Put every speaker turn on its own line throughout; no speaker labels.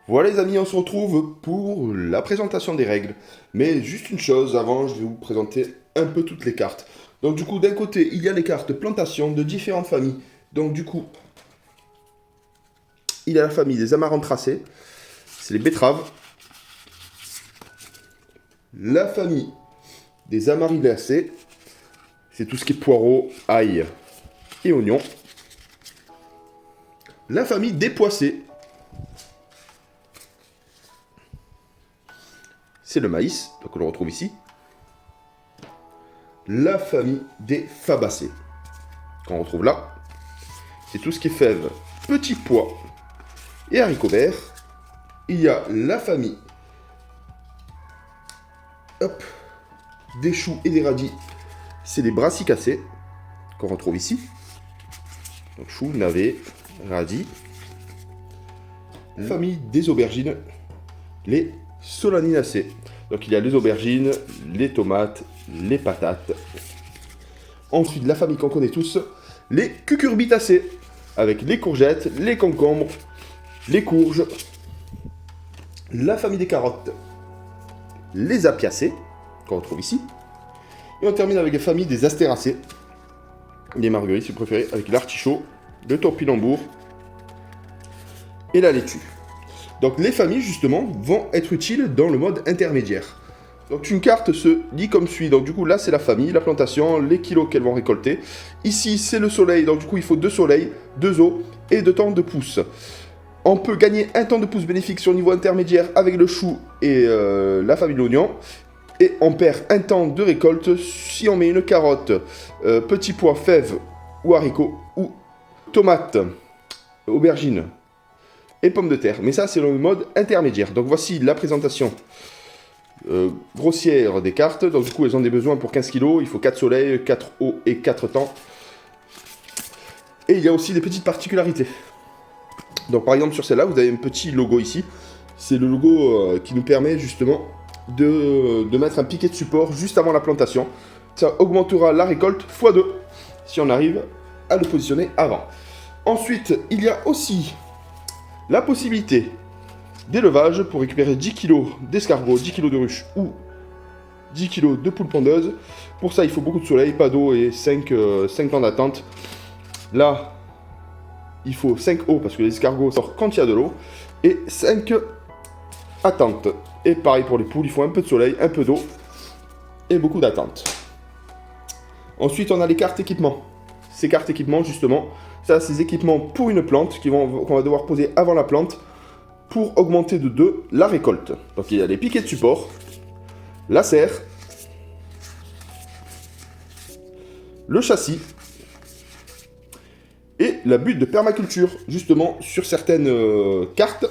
Voilà les amis, on se retrouve pour la présentation des règles. Mais juste une chose, avant je vais vous présenter un peu toutes les cartes. Donc du coup, d'un côté, il y a les cartes plantation de différentes familles. Donc du coup, il y a la famille des amarants tracés, c'est les betteraves. La famille des amarylacées, c'est tout ce qui est poireaux, ail et oignons. La famille des poissés, c'est le maïs, donc on le retrouve ici. La famille des fabacées, qu'on retrouve là, c'est tout ce qui est fèves, petits pois et haricots verts. Il y a la famille des choux et des radis, c'est les brassicacées, qu'on retrouve ici. Donc choux, navets, radis. La famille des aubergines, les solaninacées. Donc il y a les aubergines, les tomates, les patates. Ensuite, la famille qu'on connaît tous, les cucurbitacées, avec les courgettes, les concombres, les courges. La famille des carottes, les apiacées, qu'on retrouve ici. Et on termine avec la famille des astéracées, les marguerites si vous préférez, avec l'artichaut, le topinambour et la laitue. Donc les familles justement vont être utiles dans le mode intermédiaire. Donc une carte se lit comme suit. Donc du coup là c'est la famille, la plantation, les kilos qu'elles vont récolter. Ici c'est le soleil, donc du coup il faut 2 soleils, 2 eaux et 2 temps de pouce. On peut gagner un temps de pouce bénéfique sur le niveau intermédiaire avec le chou et la famille de l'oignon. Et on perd un temps de récolte si on met une carotte, petit pois, fèves ou haricots, ou tomates, aubergines et pommes de terre. Mais ça, c'est le mode intermédiaire. Donc voici la présentation grossière des cartes. Donc du coup, elles ont des besoins pour 15 kg. Il faut 4 soleils, 4 eaux et 4 temps. Et il y a aussi des petites particularités. Donc par exemple, sur celle-là, vous avez un petit logo ici. C'est le logo qui nous permet justement de mettre un piquet de support juste avant la plantation. Ça augmentera la récolte x2 si on arrive à le positionner avant. Ensuite, il y a aussi la possibilité d'élevage pour récupérer 10 kg d'escargots, 10 kg de ruches ou 10 kg de poules pondeuses. Pour ça, il faut beaucoup de soleil, pas d'eau et 5 temps d'attente. Là, il faut 5 eaux parce que les escargots sortent quand il y a de l'eau et 5 attentes. Et pareil pour les poules, il faut un peu de soleil, un peu d'eau et beaucoup d'attente. Ensuite, on a les cartes équipements. Ces cartes équipements, justement, ça, c'est des équipements pour une plante qu'on va devoir poser avant la plante pour augmenter de 2 la récolte. Donc, il y a les piquets de support, la serre, le châssis et la butte de permaculture. Justement, sur certaines cartes,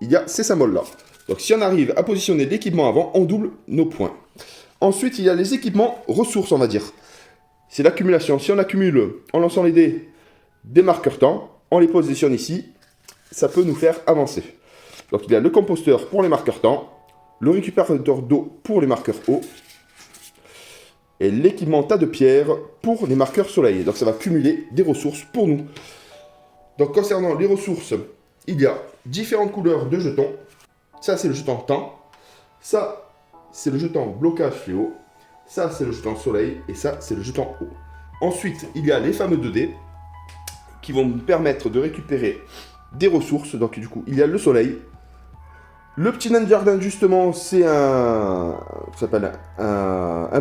il y a ces symboles-là. Donc si on arrive à positionner l'équipement avant, on double nos points. Ensuite, il y a les équipements ressources, on va dire. C'est l'accumulation. Si on accumule, en lançant les dés, des marqueurs temps, on les positionne ici, ça peut nous faire avancer. Donc il y a le composteur pour les marqueurs temps, le récupérateur d'eau pour les marqueurs eau, et l'équipement tas de pierres pour les marqueurs soleil. Donc ça va cumuler des ressources pour nous. Donc concernant les ressources, il y a différentes couleurs de jetons. Ça, c'est le jeton temps. Ça, c'est le jeton blocage fléau. Ça, c'est le jeton soleil. Et ça, c'est le jeton eau. Ensuite, il y a les fameux 2D qui vont nous permettre de récupérer des ressources. Donc, du coup, il y a le soleil. Le petit nain de jardin, justement, c'est un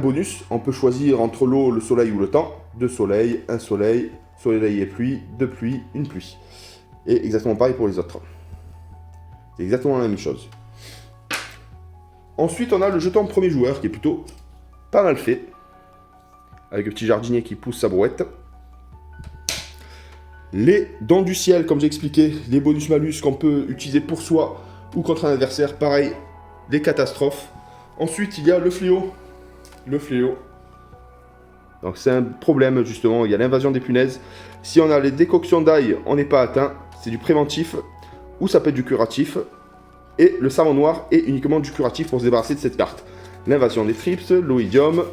bonus. On peut choisir entre l'eau, le soleil ou le temps. 2 soleils, 1 soleil, soleil et pluie, 2 pluies, 1 pluie. Et exactement pareil pour les autres. C'est exactement la même chose. Ensuite, on a le jeton premier joueur qui est plutôt pas mal fait. Avec le petit jardinier qui pousse sa brouette. Les dents du ciel, comme j'ai expliqué, les bonus-malus qu'on peut utiliser pour soi ou contre un adversaire. Pareil, les catastrophes. Ensuite, il y a le fléau. Le fléau. Donc c'est un problème justement, il y a l'invasion des punaises. Si on a les décoctions d'ail, on n'est pas atteint. C'est du préventif ou ça peut être du curatif. Et le savon noir est uniquement du curatif pour se débarrasser de cette carte. L'invasion des thrips, l'oïdium,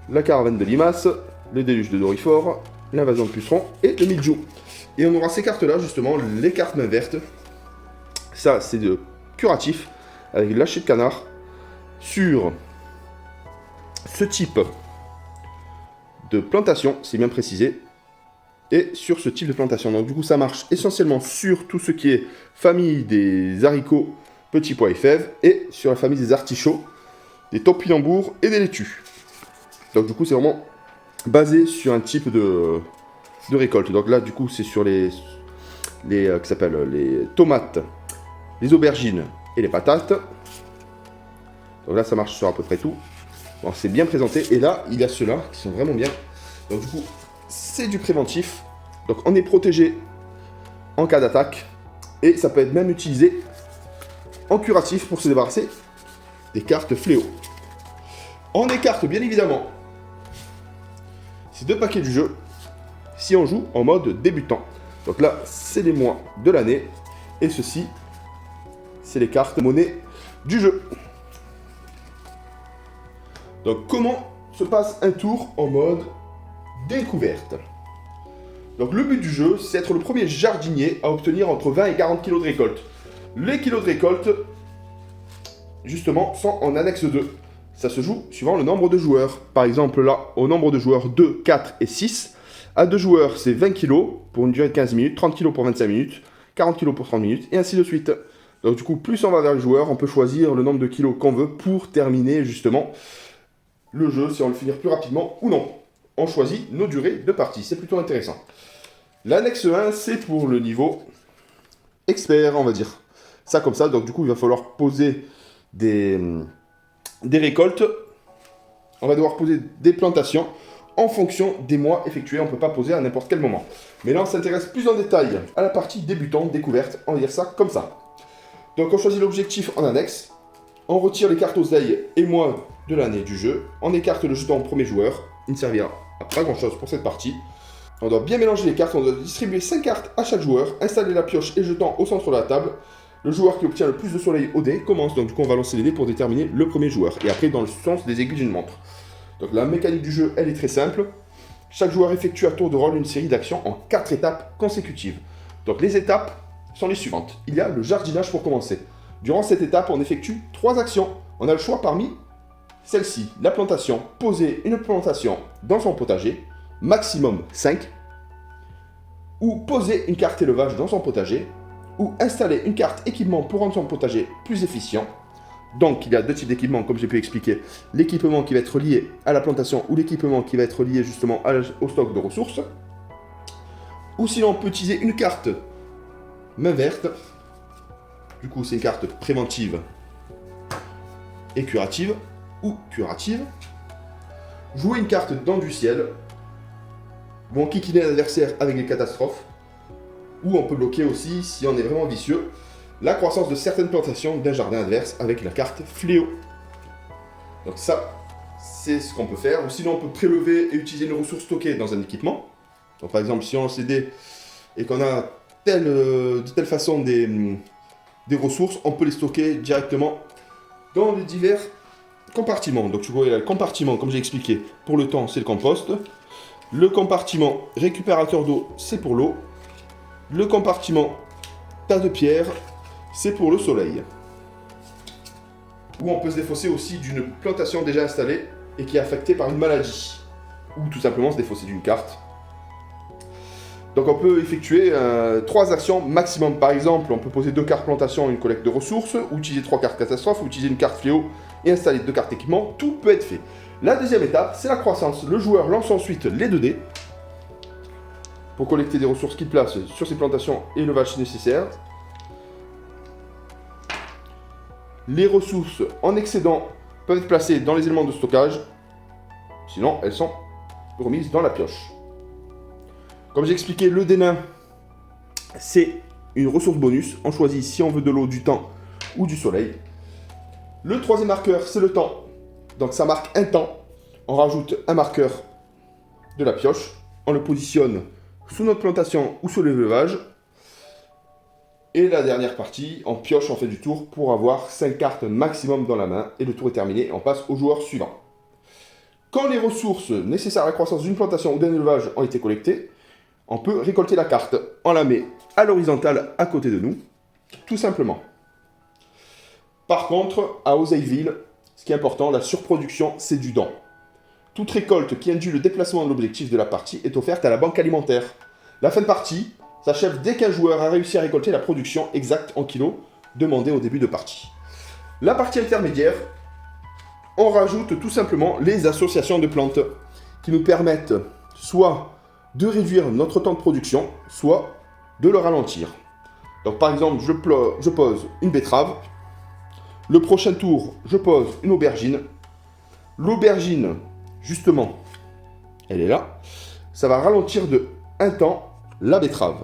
la caravane de limaces, le déluge de Dorifort, l'invasion de pucerons et le mildiou. Et on aura ces cartes-là, justement, les cartes main vertes. Ça, c'est de curatif avec lâcher de canard sur ce type de plantation, c'est bien précisé, et sur ce type de plantation. Donc du coup, ça marche essentiellement sur tout ce qui est famille des haricots, petits pois et fèves, et sur la famille des artichauts, des topinambours et des laitues. Donc du coup, c'est vraiment basé sur un type de récolte. Donc là, du coup, c'est sur les tomates, les aubergines et les patates. Donc là, ça marche sur à peu près tout. Bon, c'est bien présenté. Et là, il y a ceux-là qui sont vraiment bien. Donc du coup, c'est du préventif. Donc on est protégé en cas d'attaque. Et ça peut être même utilisé en curatif pour se débarrasser des cartes fléaux. On écarte bien évidemment ces deux paquets du jeu si on joue en mode débutant. Donc là, c'est les mois de l'année. Et ceci, c'est les cartes monnaie du jeu. Donc comment se passe un tour en mode découverte? Donc le but du jeu, c'est être le premier jardinier à obtenir entre 20 et 40 kg de récolte. Les kilos de récolte, justement, sont en annexe 2. Ça se joue suivant le nombre de joueurs. Par exemple, là, au nombre de joueurs 2, 4 et 6. À 2 joueurs, c'est 20 kg pour une durée de 15 minutes, 30 kg pour 25 minutes, 40 kg pour 30 minutes, et ainsi de suite. Donc du coup, plus on va vers le joueur, on peut choisir le nombre de kilos qu'on veut pour terminer, justement, le jeu, si on le finit plus rapidement ou non. On choisit nos durées de partie, c'est plutôt intéressant. L'annexe 1, c'est pour le niveau expert, on va dire. Ça comme ça, donc du coup, il va falloir poser des récoltes. On va devoir poser des plantations en fonction des mois effectués. On ne peut pas poser à n'importe quel moment. Mais là, on s'intéresse plus en détail à la partie débutante, découverte. On va dire ça comme ça. Donc, on choisit l'objectif en annexe. On retire les cartes oseille et mois de l'année du jeu. On écarte le jeton au premier joueur. Il ne servira à pas grand chose pour cette partie. On doit bien mélanger les cartes. On doit distribuer 5 cartes à chaque joueur. Installer la pioche et le jeton au centre de la table. Le joueur qui obtient le plus de soleil au dé commence. Donc du coup, on va lancer les dés pour déterminer le premier joueur. Et après, dans le sens des aiguilles d'une montre. Donc la mécanique du jeu, elle est très simple. Chaque joueur effectue à tour de rôle une série d'actions en 4 étapes consécutives. Donc les étapes sont les suivantes. Il y a le jardinage pour commencer. Durant cette étape, on effectue 3 actions. On a le choix parmi celle-ci, la plantation, poser une plantation dans son potager, maximum 5, ou poser une carte élevage dans son potager, ou installer une carte équipement pour rendre son potager plus efficient. Donc il y a 2 types d'équipements, comme j'ai pu expliquer, l'équipement qui va être lié à la plantation ou l'équipement qui va être lié justement au stock de ressources. Ou sinon on peut utiliser une carte main verte, du coup c'est une carte préventive et curative, ou curative. Jouer une carte dans du ciel, ou enquiquiner l'adversaire avec des catastrophes, ou on peut bloquer aussi, si on est vraiment vicieux, la croissance de certaines plantations d'un jardin adverse avec la carte fléau. Donc ça, c'est ce qu'on peut faire. Ou sinon on peut prélever et utiliser une ressource stockée dans un équipement. Donc par exemple, si on lance les dés et qu'on a de telle façon des ressources, on peut les stocker directement dans les divers compartiments. Donc tu vois, il y a le compartiment, comme j'ai expliqué, pour le temps, c'est le compost. Le compartiment récupérateur d'eau, c'est pour l'eau. Le compartiment tas de pierres, c'est pour le soleil. Ou on peut se défausser aussi d'une plantation déjà installée et qui est affectée par une maladie. Ou tout simplement se défausser d'une carte. Donc on peut effectuer 3 actions maximum. Par exemple, on peut poser 2 cartes plantation et une collecte de ressources, ou utiliser 3 cartes catastrophe, ou utiliser une carte fléau et installer 2 cartes équipement. Tout peut être fait. La deuxième étape, c'est la croissance. Le joueur lance ensuite les 2 dés pour collecter des ressources qu'il place sur ses plantations et élevage si nécessaire. Les ressources en excédent peuvent être placées dans les éléments de stockage, sinon elles sont remises dans la pioche. Comme j'ai expliqué, le dénain, c'est une ressource bonus. On choisit si on veut de l'eau, du temps ou du soleil. Le troisième marqueur, c'est le temps. Donc ça marque un temps. On rajoute un marqueur de la pioche. On le positionne sous notre plantation ou sous l'élevage. Et la dernière partie, on pioche, on fait du tour pour avoir 5 cartes maximum dans la main. Et le tour est terminé, on passe au joueur suivant. Quand les ressources nécessaires à la croissance d'une plantation ou d'un élevage ont été collectées, on peut récolter la carte. On la met à l'horizontale à côté de nous. tout simplement. Par contre, à Oseilleville, ce qui est important, la surproduction, c'est du don. Toute récolte qui induit le déplacement de l'objectif de la partie est offerte à la banque alimentaire. La fin de partie s'achève dès qu'un joueur a réussi à récolter la production exacte en kilos demandée au début de partie. La partie intermédiaire, on rajoute tout simplement les associations de plantes qui nous permettent soit de réduire notre temps de production, soit de le ralentir. Donc par exemple, je pose une betterave. Le prochain tour, je pose une aubergine. L'aubergine, justement, elle est là. Ça va ralentir de 1 temps la betterave.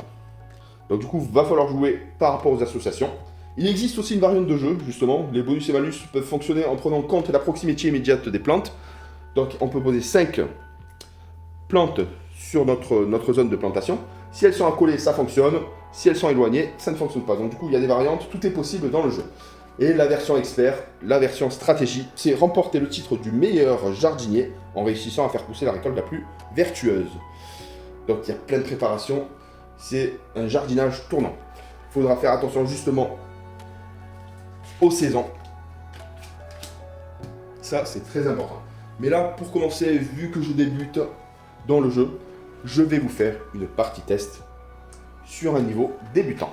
Donc du coup, il va falloir jouer par rapport aux associations. Il existe aussi une variante de jeu, justement. Les bonus et malus peuvent fonctionner en prenant en compte la proximité immédiate des plantes. Donc on peut poser 5 plantes sur notre zone de plantation. Si elles sont accolées, ça fonctionne. Si elles sont éloignées, ça ne fonctionne pas. Donc du coup, il y a des variantes. Tout est possible dans le jeu. Et la version expert, la version stratégie, c'est remporter le titre du meilleur jardinier en réussissant à faire pousser la récolte la plus vertueuse. Donc il y a plein de préparations. C'est un jardinage tournant. Il faudra faire attention justement aux saisons. Ça, c'est très important. Mais là, pour commencer, vu que je débute dans le jeu, je vais vous faire une partie test sur un niveau débutant.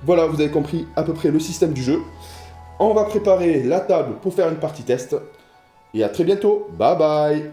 Voilà, vous avez compris à peu près le système du jeu. On va préparer la table pour faire une partie test. Et à très bientôt. Bye bye.